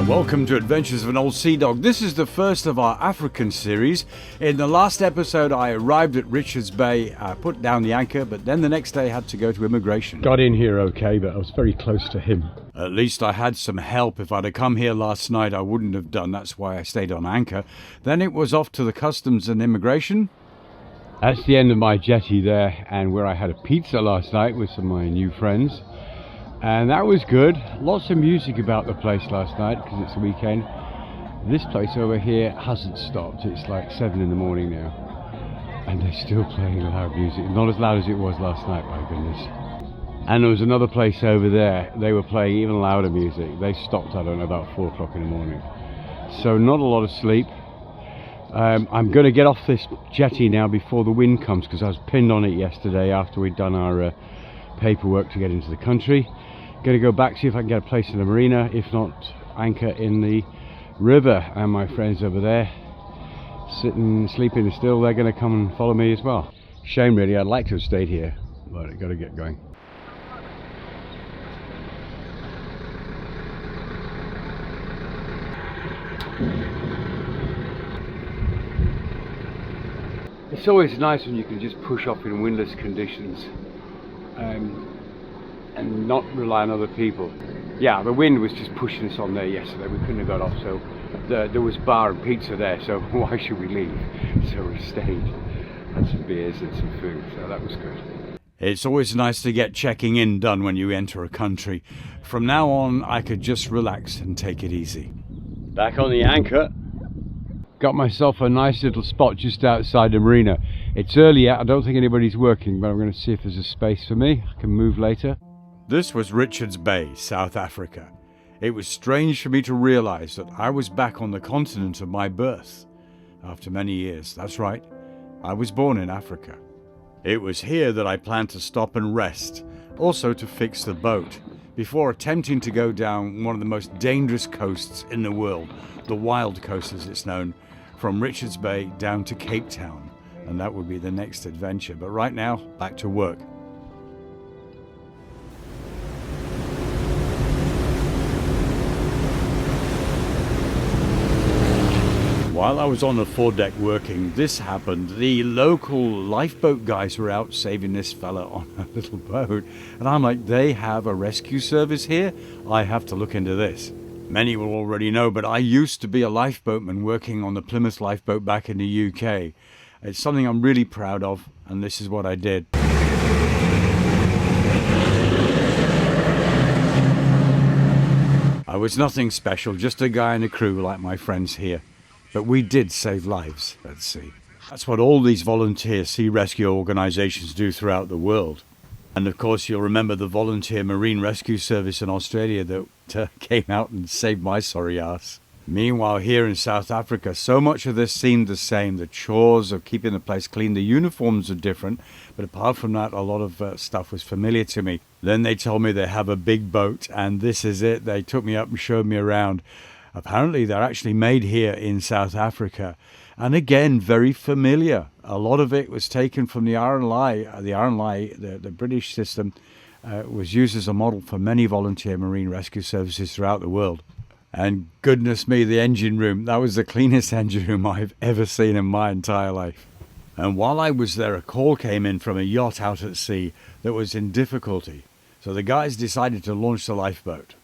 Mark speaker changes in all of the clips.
Speaker 1: Welcome to Adventures of an Old Seadog. This is the first of our African series. In the last episode I arrived at Richards Bay, put down the anchor, but then the next day had to go to immigration.
Speaker 2: Got in here okay, but I was very close to him.
Speaker 1: At least I had some help. If I'd have come here last night I wouldn't have done. That's why I stayed on anchor. Then it was off to the customs and immigration.
Speaker 2: That's the end of my jetty there, and where I had a pizza last night with some of my new friends. And that was good. Lots of music about the place last night because it's the weekend. This place over here hasn't stopped. It's like 7 in the morning now. And they're still playing loud music. Not as loud as it was last night, my goodness. And there was another place over there. They were playing even louder music. They stopped, I don't know, about 4 o'clock in the morning. So not a lot of sleep. I'm going to get off this jetty now before the wind comes because I was pinned on it yesterday after we'd done our paperwork to get into the country. Going to go back, see if I can get a place in the marina, if not anchor in the river. And my friends over there sitting, sleeping still, they're going to come and follow me as well. Shame really, I'd like to have stayed here, but I've got to get going. It's always nice when you can just push off in windless conditions and not rely on other people. Yeah, the wind was just pushing us on there yesterday. We couldn't have got off, so there was bar and pizza there, so why should we leave? So we stayed, had some beers and some food, so that was good.
Speaker 1: It's always nice to get checking in done when you enter a country. From now on, I could just relax and take it easy.
Speaker 2: Back on the anchor. Got myself a nice little spot just outside the marina. It's early yet, I don't think anybody's working, but I'm going to see if there's a space for me. I can move later.
Speaker 1: This was Richards Bay, South Africa. It was strange for me to realize that I was back on the continent of my birth. After many years, that's right, I was born in Africa. It was here that I planned to stop and rest, also to fix the boat, before attempting to go down one of the most dangerous coasts in the world, the Wild Coast as it's known, from Richards Bay down to Cape Town. And that would be the next adventure. But right now, back to work. While I was on the foredeck working, this happened. The local lifeboat guys were out saving this fella on a little boat. And I'm like, they have a rescue service here? I have to look into this. Many will already know, but I used to be a lifeboatman working on the Plymouth lifeboat back in the UK. It's something I'm really proud of, and this is what I did. I was nothing special, just a guy in the crew like my friends here. But we did save lives at sea. That's what all these volunteer sea rescue organisations do throughout the world. And of course you'll remember the volunteer marine rescue service in Australia that came out and saved my sorry ass. Meanwhile here in South Africa, so much of this seemed the same. The chores of keeping the place clean, the uniforms are different, but apart from that a lot of stuff was familiar to me. Then they told me they have a big boat and this is it. They took me up and showed me around. Apparently they're actually made here in South Africa, and again very familiar. A lot of it was taken from the RNLI. The British system was used as a model for many volunteer marine rescue services throughout the world. And goodness me, the engine room, that was the cleanest engine room I've ever seen in my entire life. And while I was there, a call came in from a yacht out at sea that was in difficulty. So the guys decided to launch the lifeboat.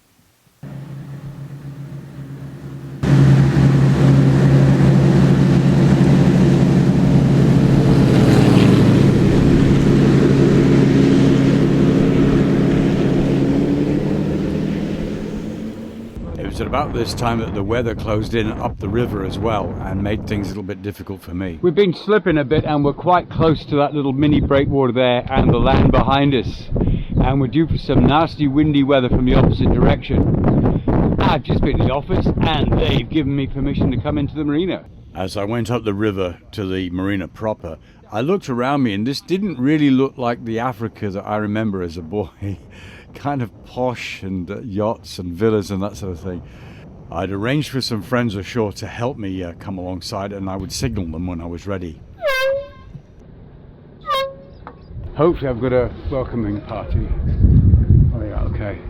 Speaker 1: It was at about this time that the weather closed in up the river as well and made things a little bit difficult for me.
Speaker 2: We've been slipping a bit and we're quite close to that little mini breakwater there and the land behind us. And we're due for some nasty windy weather from the opposite direction. I've just been to the office and they've given me permission to come into the marina.
Speaker 1: As I went up the river to the marina proper, I looked around me and this didn't really look like the Africa that I remember as a boy. Kind of posh and yachts and villas and that sort of thing. I'd arranged for some friends ashore to help me come alongside, and I would signal them when I was ready.
Speaker 2: Hopefully I've got a welcoming party. Oh yeah, okay.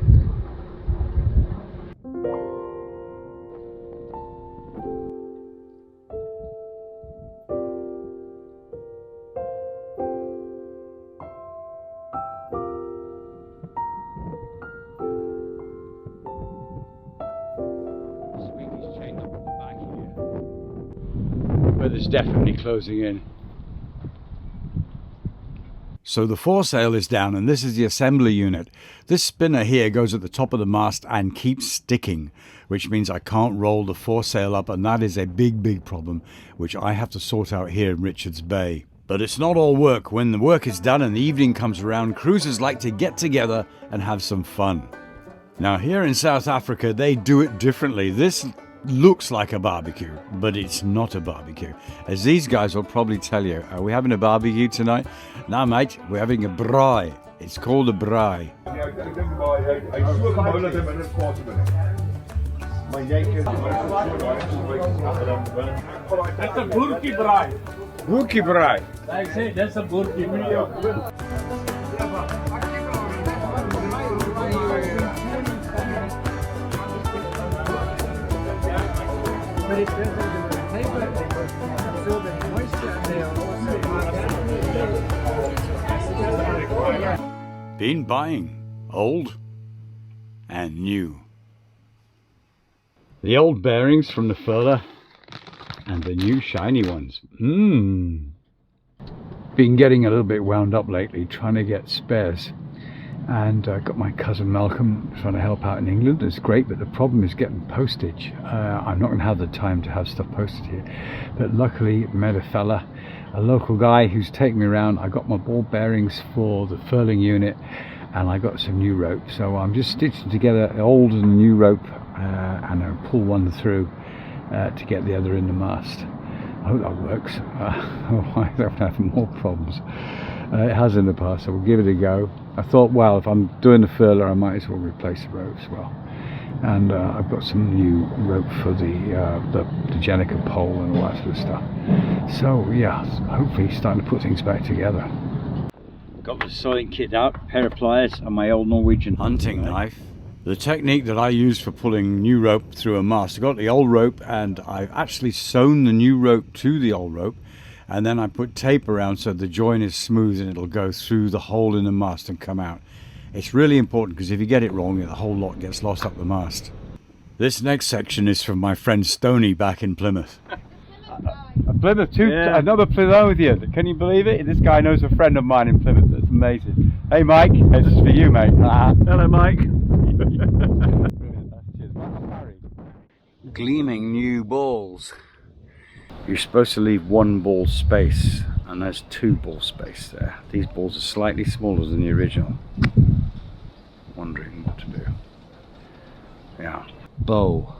Speaker 2: weather's definitely closing in.
Speaker 1: So the foresail is down, and this is the assembly unit. This spinner here goes at the top of the mast and keeps sticking, which means I can't roll the foresail up, and that is a big problem, which I have to sort out here in Richards Bay. But it's not all work. When the work is done and the evening comes around, cruisers like to get together and have some fun. Now here in South Africa, they do it differently. This looks like a barbecue, but it's not a barbecue. As these guys will probably tell you, are we having a barbecue tonight? No, mate, we're having a braai. It's called a braai.
Speaker 3: That's a burkie braai.
Speaker 2: Burkie braai.
Speaker 3: I say that's a burkie braai. But it doesn't absorb the moisture and they are also
Speaker 1: Been buying old and new.
Speaker 2: The old bearings from the furler and the new shiny ones. Been getting a little bit wound up lately trying to get spares, and got my cousin Malcolm trying to help out in England. It's great, but the problem is getting postage. I'm not going to have the time to have stuff posted here, but luckily met a fella, a local guy who's taking me around. I got my ball bearings for the furling unit, and I got some new rope, so I'm just stitching together old and new rope, and I'll pull one through to get the other in the mast. I hope that works. I don't have more problems. It has in the past, so we'll give it a go. I thought, well, if I'm doing the furler, I might as well replace the rope as well. And I've got some new rope for the Jenica pole and all that sort of stuff. So yeah, hopefully starting to put things back together. Got the sewing kit out, a pair of pliers and my old Norwegian
Speaker 1: Hunting knife. The technique that I use for pulling new rope through a mast, I got the old rope and I've actually sewn the new rope to the old rope, and then I put tape around so the join is smooth and it'll go through the hole in the mast and come out. It's really important because if you get it wrong, the whole lot gets lost up the mast. This next section is from my friend Stoney back in Plymouth.
Speaker 2: Plymouth too, yeah. Another Plymouth with you. Can you believe it? This guy knows a friend of mine in Plymouth. That's amazing. Hey Mike, this is for you, mate.
Speaker 3: Hello Mike.
Speaker 1: Gleaming new balls. You're supposed to leave one ball space, and there's two ball space there. These balls are slightly smaller than the original. Wondering what to do. Yeah. Bow.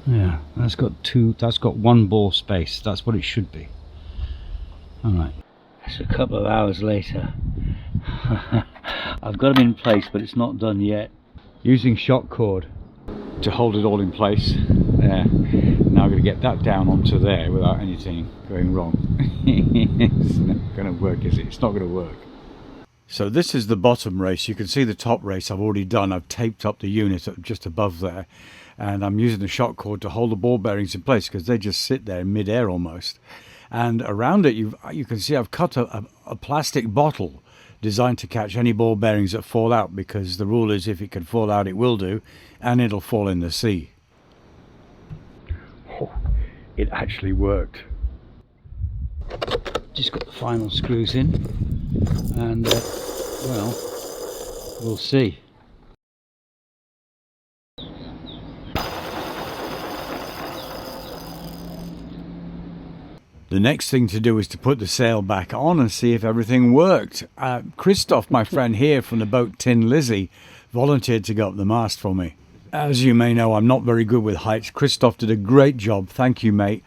Speaker 1: Yeah, that's got one ball space. That's what it should be. Alright. It's a couple of hours later. I've got them in place, but it's not done yet. Using shock cord to hold it all in place. There. Now I'm going to get that down onto there without anything going wrong. It's not going to work, is it? It's not going to work. So this is the bottom race. You can see the top race I've already done. I've taped up the unit just above there, and I'm using the shock cord to hold the ball bearings in place because they just sit there in mid-air almost. And around it you can see I've cut a plastic bottle designed to catch any ball bearings that fall out, because the rule is if it can fall out it will do, and it'll fall in the sea. Oh, it actually worked. Just got the final screws in, and well, we'll see. The next thing to do is to put the sail back on and see if everything worked. Christoph, my friend here from the boat Tin Lizzie, volunteered to go up the mast for me. As you may know, I'm not very good with heights. Christoph did a great job. Thank you, mate.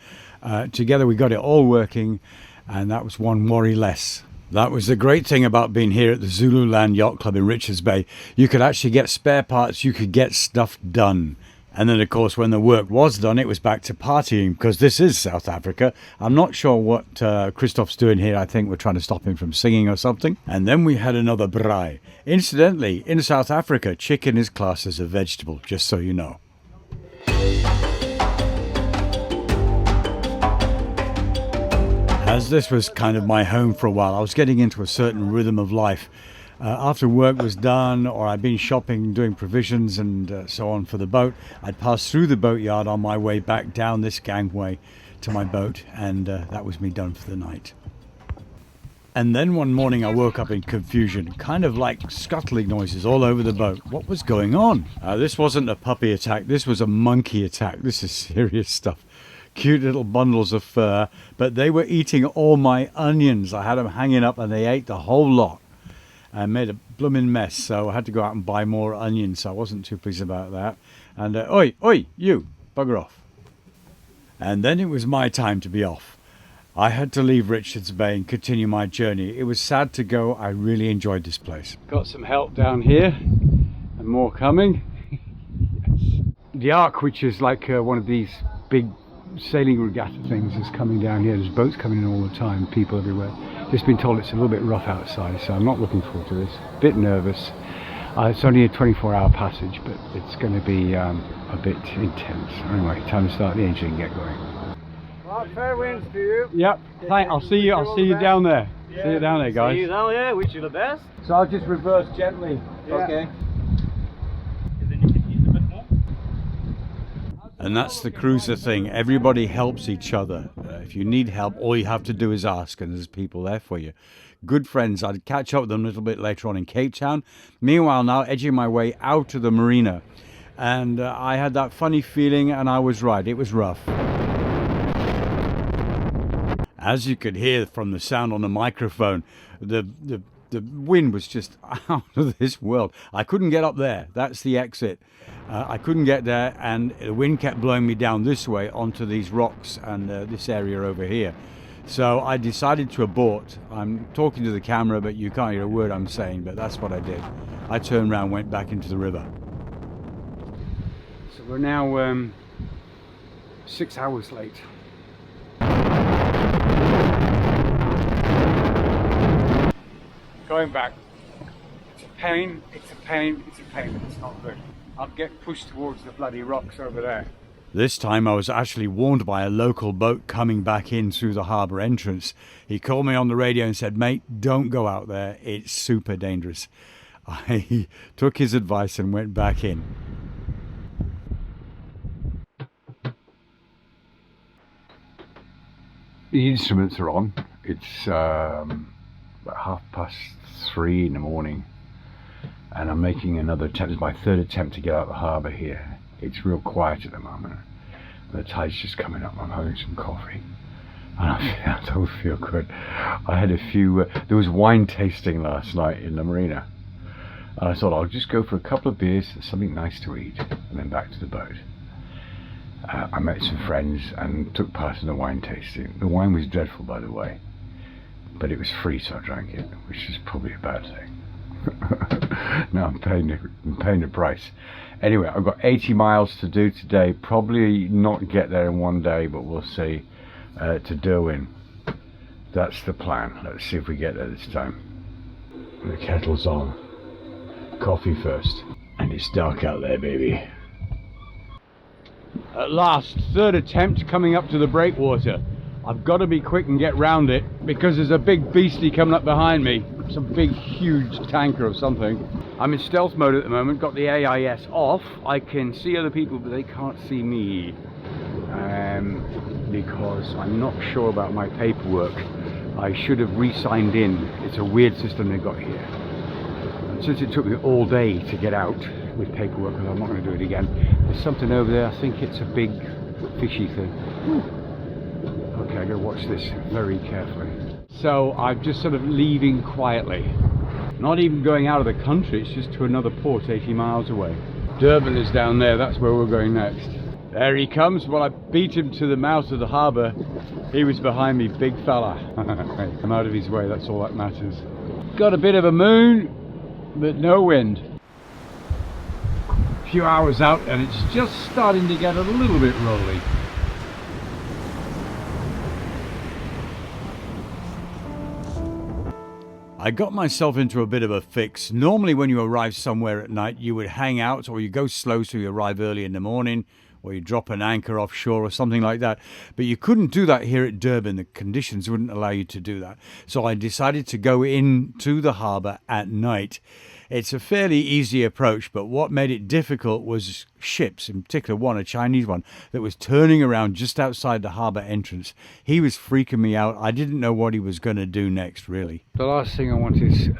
Speaker 1: Together we got it all working, and that was one worry less. That was the great thing about being here at the Zululand Yacht Club in Richards Bay. You could actually get spare parts, you could get stuff done. And then, of course, when the work was done, it was back to partying, because this is South Africa. I'm not sure what Christoph's doing here. I think we're trying to stop him from singing or something. And then we had another braai. Incidentally, in South Africa, chicken is classed as a vegetable, just so you know. As this was kind of my home for a while, I was getting into a certain rhythm of life. After work was done, or I'd been shopping, doing provisions and so on for the boat, I'd pass through the boatyard on my way back down this gangway to my boat, and that was me done for the night. And then one morning I woke up in confusion, kind of like scuttling noises all over the boat. What was going on? This wasn't a puppy attack, this was a monkey attack. This is serious stuff. Cute little bundles of fur, but they were eating all my onions. I had them hanging up and they ate the whole lot and made a blooming mess. So I had to go out and buy more onions. So I wasn't too pleased about that. And oi, you, bugger off. And then it was my time to be off. I had to leave Richards Bay and continue my journey. It was sad to go. I really enjoyed this place.
Speaker 2: Got some help down here and more coming. Yes. The Ark, which is like one of these big sailing regatta things, is coming down here. There's boats coming in all the time, people everywhere. Just been told it's a little bit rough outside, so I'm not looking forward to this. Bit nervous. It's only a 24-hour passage, but it's going to be a bit intense. Anyway, time to start the engine and get going.
Speaker 3: Well, fair winds to you.
Speaker 2: Yep. I'll see you down there. Yeah. See you down there, guys.
Speaker 3: See you down there. Wish you the best.
Speaker 2: So I'll just reverse gently.
Speaker 3: Yeah.
Speaker 2: Okay.
Speaker 1: And that's the cruiser thing. Everybody helps each other. If you need help, all you have to do is ask, and there's people there for you. Good friends. I'd catch up with them a little bit later on in Cape Town. Meanwhile, now edging my way out to the marina. And I had that funny feeling, and I was right. It was rough. As you could hear from the sound on the microphone, the wind was just out of this world. I couldn't get up there. That's the exit. I couldn't get there, and the wind kept blowing me down this way onto these rocks and this area over here. So I decided to abort. I'm talking to the camera, but you can't hear a word I'm saying, but that's what I did. I turned around, went back into the river.
Speaker 2: So we're now 6 hours late. Going back. It's a pain, it's a pain, it's a pain. It's not good. I'll get pushed towards the bloody rocks over there.
Speaker 1: This time I was actually warned by a local boat coming back in through the harbour entrance. He called me on the radio and said, "Mate, don't go out there. It's super dangerous." I took his advice and went back in.
Speaker 2: The instruments are on. It's about 3:30 in the morning, and I'm making another attempt. It's my third attempt to get out of the harbour here. It's real quiet at the moment. The tide's just coming up. I'm having some coffee, and I don't feel good. I had a few. There was wine tasting last night in the marina, and I thought I'll just go for a couple of beers, something nice to eat, and then back to the boat. I met some friends and took part in the wine tasting. The wine was dreadful, by the way, but it was free, so I drank it, which is probably a bad thing. Now I'm paying the price. Anyway, I've got 80 miles to do today. Probably not get there in one day, but we'll see. To Durban. That's the plan. Let's see if we get there this time. The kettle's on. Coffee first. And it's dark out there, baby. At last, third attempt coming up to the breakwater. I've got to be quick and get round it because there's a big beastie coming up behind me. Some big huge tanker or something. I'm in stealth mode at the moment, got the AIS off. I can see other people but they can't see me because I'm not sure about my paperwork. I should have re-signed in. It's a weird system they've got here. And since it took me all day to get out with paperwork, and I'm not going to do it again, there's something over there. I think it's a big fishy thing. Okay, I gotta watch this very carefully. So I'm just sort of leaving quietly. Not even going out of the country, it's just to another port 80 miles away. Durban is down there, that's where we're going next. There he comes. Well, I beat him to the mouth of the harbour. He was behind me, big fella. I'm out of his way, that's all that matters. Got a bit of a moon, but no wind. A few hours out and it's just starting to get a little bit rolly.
Speaker 1: I got myself into a bit of a fix. Normally when you arrive somewhere at night, you would hang out or you go slow so you arrive early in the morning. or you drop an anchor offshore or something like that. But you couldn't do that here at Durban. The conditions wouldn't allow you to do that. So I decided to go into the harbour at night. It's a fairly easy approach, but what made it difficult was ships, in particular one, a Chinese one, that was turning around just outside the harbour entrance. He was freaking me out. I didn't know what he was going to do next, really.
Speaker 2: The last thing I want is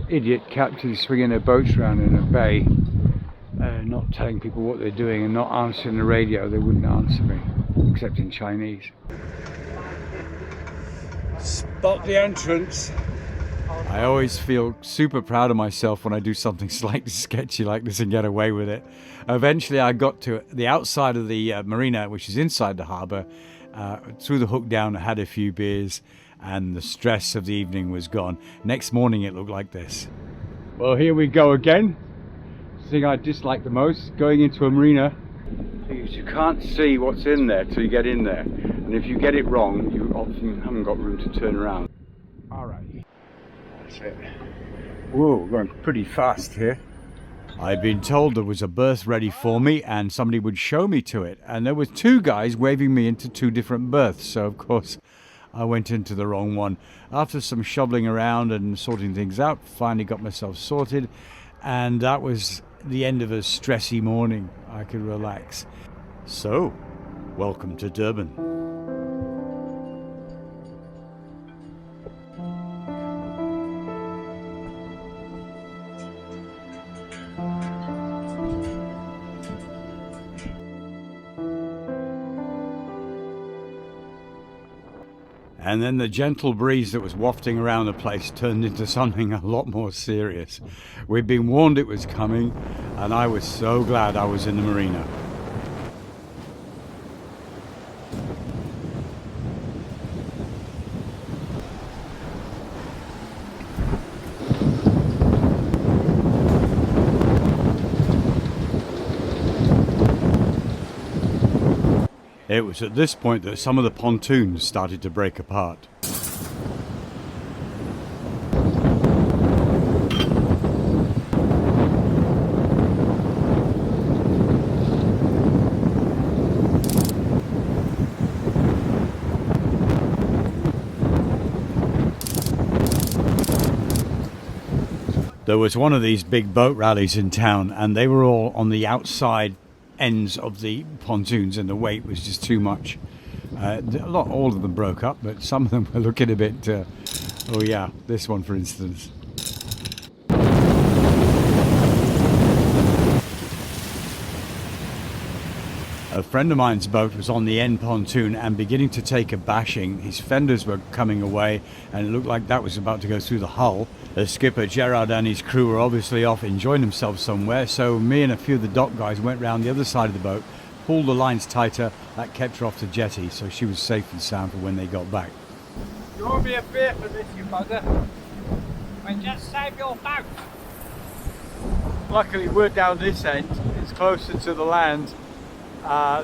Speaker 2: idiot captains swinging their boats around in a bay, not telling people what they're doing and not answering the radio. They wouldn't answer me, except in Chinese. Spot the entrance.
Speaker 1: I always feel super proud of myself when I do something slightly sketchy like this and get away with it. Eventually I got to the outside of the marina, which is inside the harbour, threw the hook down, had a few beers, and the stress of the evening was gone. Next morning it looked like this.
Speaker 2: Well, here we go again. The thing I dislike the most, going into a marina, is you can't see what's in there till you get in there. And if you get it wrong, you often haven't got room to turn around. Alright. That's it. Whoa, we're going pretty fast here.
Speaker 1: I'd been told there was a berth ready for me and somebody would show me to it. And there were two guys waving me into two different berths. So, of course, I went into the wrong one. After some shoveling around and sorting things out, finally got myself sorted. And that was the end of a stressy morning. I could relax. So, welcome to Durban. And then the gentle breeze that was wafting around the place turned into something a lot more serious. We'd been warned it was coming, and I was so glad I was in the marina. It was at this point that some of the pontoons started to break apart. There was one of these big boat rallies in town, and they were all on the outside ends of the pontoons, and the weight was just too much. All of them broke up, but some of them were looking a bit oh yeah, this one for instance. A friend of mine's boat was on the end pontoon and beginning to take a bashing. His fenders were coming away and it looked like that was about to go through the hull. The skipper Gerard and his crew were obviously off enjoying themselves somewhere, so me and a few of the dock guys went round the other side of the boat, pulled the lines tighter. That kept her off the jetty, so she was safe and sound for when they got back.
Speaker 3: You won't be a beer for this, you bugger. And just save your boat.
Speaker 2: Luckily we're down this end, it's closer to the land,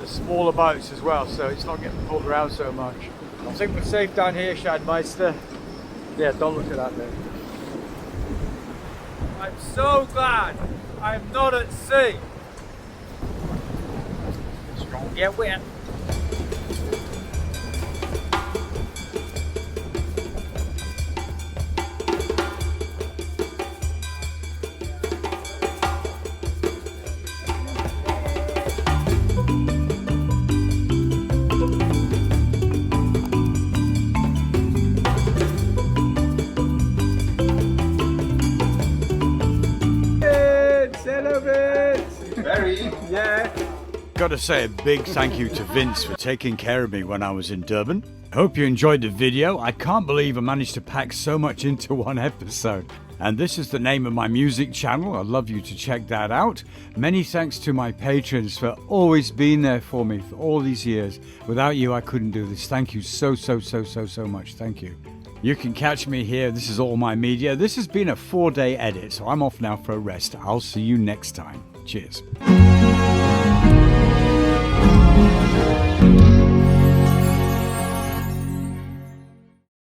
Speaker 2: smaller boats as well, so it's not getting pulled around so much. I think we're safe down here, Shadmeister. Yeah, don't look at that there.
Speaker 3: I'm so glad I'm not at sea. It's gonna get wet.
Speaker 1: Got to say a big thank you to Vince for taking care of me when I was in Durban. Hope you enjoyed the video. I can't believe I managed to pack so much into one episode. And this is the name of my music channel. I'd love you to check that out. Many thanks to my patrons for always being there for me for all these years. Without you, I couldn't do this. Thank you so much. Thank you. You can catch me here. This is all my media. This has been a 4-day edit, so I'm off now for a rest. I'll see you next time. Cheers.